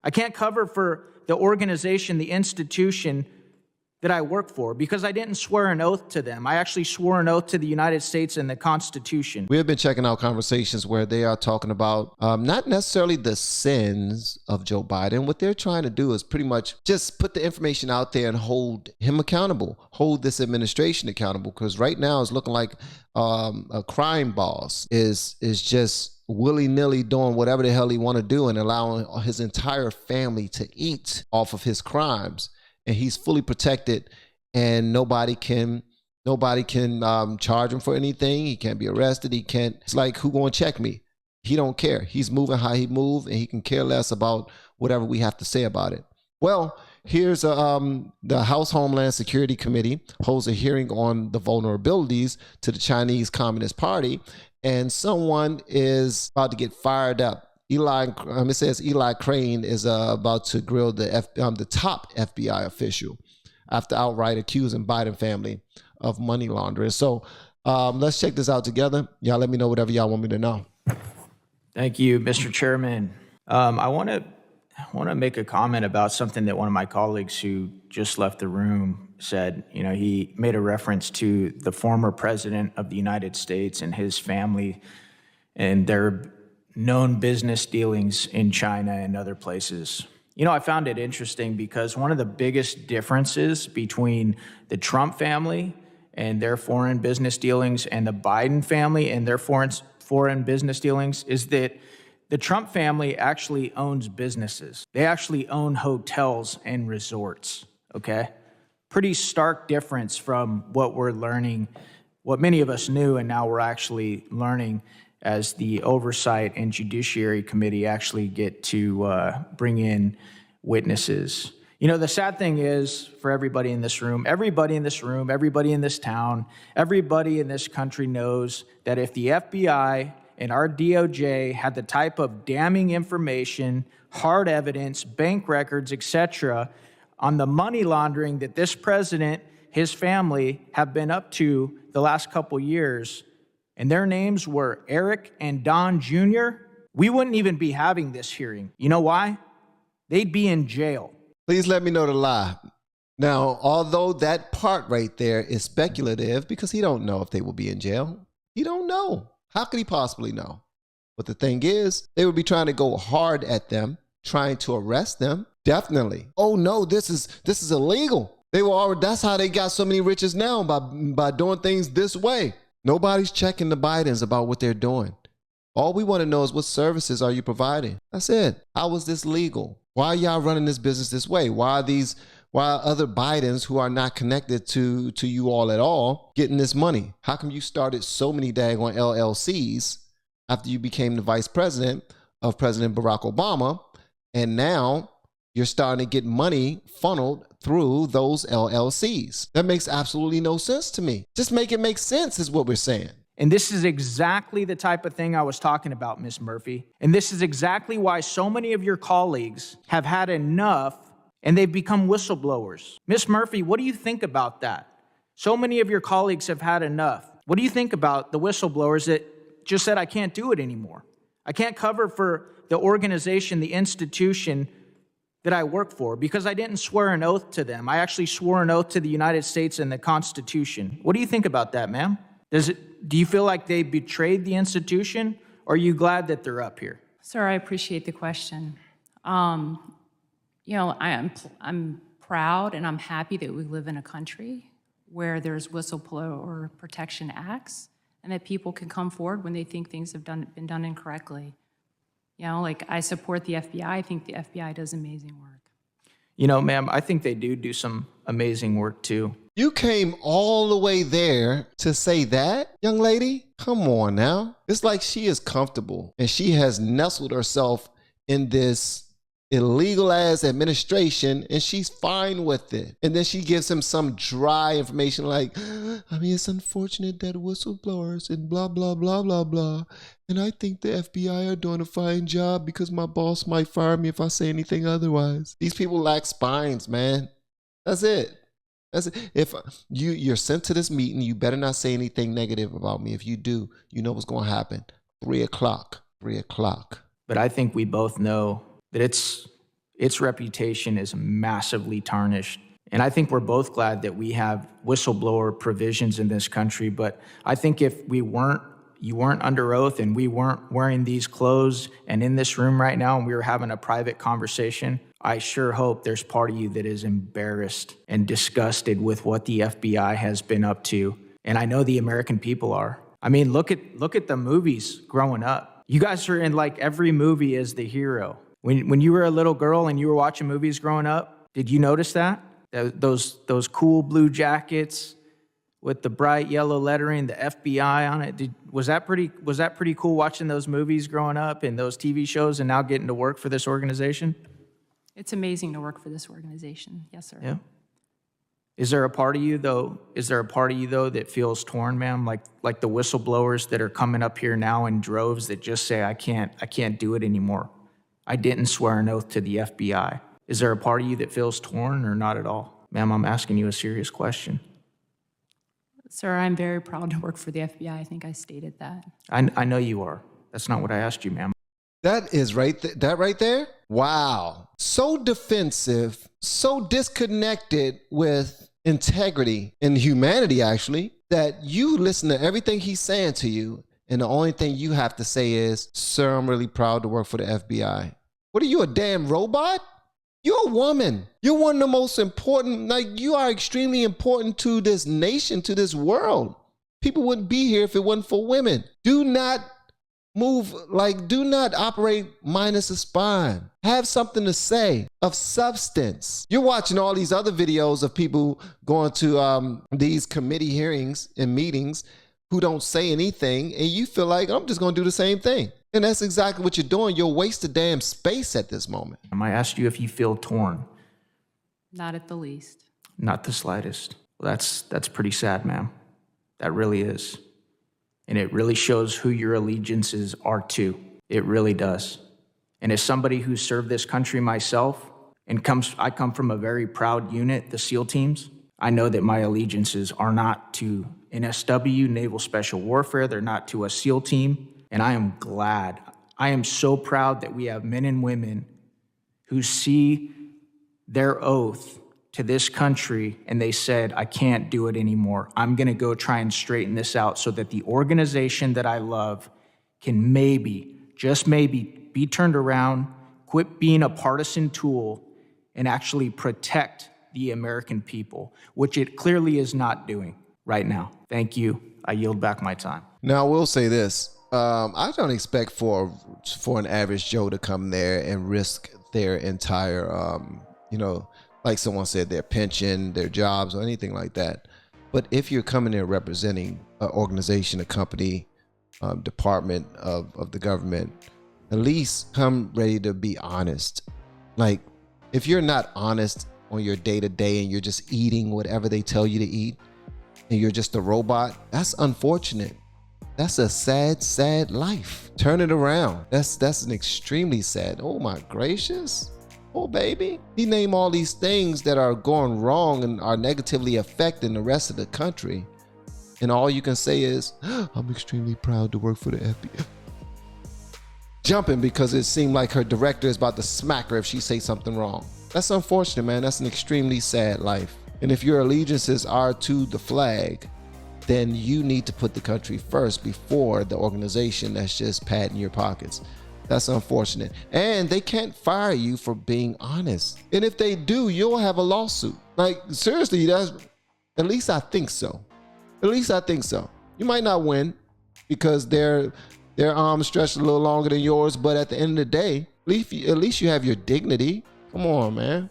I can't cover for the organization, the institution that I work for, because I didn't swear an oath to them. I actually swore an oath to the United States and the Constitution. We have been checking out conversations where they are talking about not necessarily the sins of Joe Biden. What they're trying to do is pretty much just put the information out there and hold him accountable, hold this administration accountable, because right now it's looking like a crime boss is just willy-nilly doing whatever the hell he want to do and allowing his entire family to eat off of his crimes. And he's fully protected, and nobody can charge him for anything. He can't be arrested. He can't. It's like, who gonna check me? He don't care. He's moving how he move, and he can care less about whatever we have to say about it. Well, here's the House Homeland Security Committee holds a hearing on the vulnerabilities to the Chinese Communist Party, and someone is about to get fired up. It says Eli Crane is about to grill the top FBI official after outright accusing Biden family of money laundering. So let's check this out together. Y'all let me know whatever y'all want me to know. Thank you, Mr. Chairman. I want to make a comment about something that one of my colleagues who just left the room said. You know, he made a reference to the former president of the United States and his family and their known business dealings in China and other places. You know, I found it interesting because one of the biggest differences between the Trump family and their foreign business dealings and the Biden family and their foreign business dealings is that the Trump family actually owns businesses. They actually own hotels and resorts, okay? Pretty stark difference from what we're learning, what many of us knew and now we're actually learning as the Oversight and Judiciary Committee actually get to bring in witnesses. You know, the sad thing is for everybody in this room, everybody in this town, everybody in this country knows that if the FBI and our DOJ had the type of damning information, hard evidence, bank records, etc., on the money laundering that this president, his family have been up to the last couple years, and their names were Eric and Don Jr., we wouldn't even be having this hearing. You know why? They'd be in jail. Please let me know the lie. Now, although that part right there is speculative because he don't know if they will be in jail. He don't know. How could he possibly know? But the thing is, they would be trying to go hard at them, trying to arrest them. Definitely. Oh no, this is illegal. They were already, that's how they got so many riches now, by doing things this way. Nobody's checking the Bidens about what they're doing. All we want to know is what services are you providing? That's it. How is this legal? Why are y'all running this business this way? Why are other Bidens who are not connected to you all at all getting this money? How come you started so many daggone LLCs after you became the vice president of President Barack Obama, and now you're starting to get money funneled through those LLCs? That makes absolutely no sense to me. Just make it make sense is what we're saying. And this is exactly the type of thing I was talking about, Ms. Murphy. And this is exactly why so many of your colleagues have had enough and they've become whistleblowers. Ms. Murphy, what do you think about that? So many of your colleagues have had enough. What do you think about the whistleblowers that just said, I can't do it anymore? I can't cover for the organization, the institution that I work for because I didn't swear an oath to them. I actually swore an oath to the United States and the Constitution. What do you think about that, ma'am? Do you feel like they betrayed the institution, or are you glad that they're up here? Sir, I appreciate the question. You know, I'm proud and I'm happy that we live in a country where there's whistleblower protection acts and that people can come forward when they think things have been done incorrectly. You know, like I support the FBI. I think the FBI does amazing work. You know, ma'am, I think they do some amazing work too. You came all the way there to say that, young lady? Come on now. It's like she is comfortable and she has nestled herself in this illegal ass administration and she's fine with it. And then she gives him some dry information like, I mean, it's unfortunate that whistleblowers and blah, blah, blah, blah, blah. And I think the FBI are doing a fine job because my boss might fire me if I say anything otherwise. These people lack spines, man. That's it. That's it. If you're sent to this meeting, you better not say anything negative about me. If you do, you know what's going to happen. 3 o'clock. 3 o'clock. But I think we both know that its reputation is massively tarnished. And I think we're both glad that we have whistleblower provisions in this country. But I think if you weren't under oath and we weren't wearing these clothes and in this room right now and we were having a private conversation, I sure hope there's part of you that is embarrassed and disgusted with what the FBI has been up to. And I know the American people are. I mean, look at the movies growing up. You guys are in like every movie as the hero. When you were a little girl and you were watching movies growing up, did you notice that? Those cool blue jackets with the bright yellow lettering, the FBI on it. Was that pretty cool watching those movies growing up and those TV shows and now getting to work for this organization? It's amazing to work for this organization. Yes, sir. Yeah. Is there a part of you though that feels torn, ma'am? Like the whistleblowers that are coming up here now in droves that just say, I can't do it anymore. I didn't swear an oath to the FBI. Is there a part of you that feels torn or not at all? Ma'am, I'm asking you a serious question. Sir, I'm very proud to work for the FBI. I think I stated that. I know you are. That's not what I asked you, ma'am. That is that right there? Wow. So defensive, so disconnected with integrity and humanity, actually, that you listen to everything he's saying to you, and the only thing you have to say is, sir, I'm really proud to work for the FBI. What are you, a damn robot? You're a woman. You're one of the most important, like you are extremely important to this nation, to this world. People wouldn't be here if it wasn't for women. Do not move, do not operate minus a spine. Have something to say of substance. You're watching all these other videos of people going to these committee hearings and meetings who don't say anything, and you feel like, I'm just going to do the same thing. And that's exactly what you're doing. You're wasting damn space at this moment. I asked you if you feel torn. Not at the least. Not the slightest. Well, that's pretty sad, ma'am. That really is. And it really shows who your allegiances are to. It really does. And as somebody who served this country myself, and I come from a very proud unit, the SEAL teams, I know that my allegiances are not to NSW, Naval Special Warfare. They're not to a SEAL team. And I am glad. I am so proud that we have men and women who see their oath to this country and they said, I can't do it anymore. I'm going to go try and straighten this out so that the organization that I love can maybe, just maybe, be turned around, quit being a partisan tool, and actually protect the American people, which it clearly is not doing right now. Thank you. I yield back my time. Now, I will say this. I don't expect for an average Joe to come there and risk their entire, like someone said, their pension, their jobs, or anything like that. But if you're coming there representing an organization, a company, department of the government, at least come ready to be honest. Like, if you're not honest on your day-to-day and you're just eating whatever they tell you to eat and you're just a robot, that's unfortunate. That's a sad, sad life. Turn it around. That's an extremely sad. Oh my gracious. Oh baby. He named all these things that are going wrong and are negatively affecting the rest of the country. And all you can say is, I'm extremely proud to work for the FBI. Jumping because it seemed like her director is about to smack her if she says something wrong. That's unfortunate, man. That's an extremely sad life. And if your allegiances are to the flag, then you need to put the country first before the organization that's just padding your pockets. That's unfortunate. And they can't fire you for being honest. And if they do, you'll have a lawsuit. Like, seriously, at least I think so. At least I think so. You might not win because their arms stretched a little longer than yours, but at the end of the day, at least you have your dignity. Come on, man.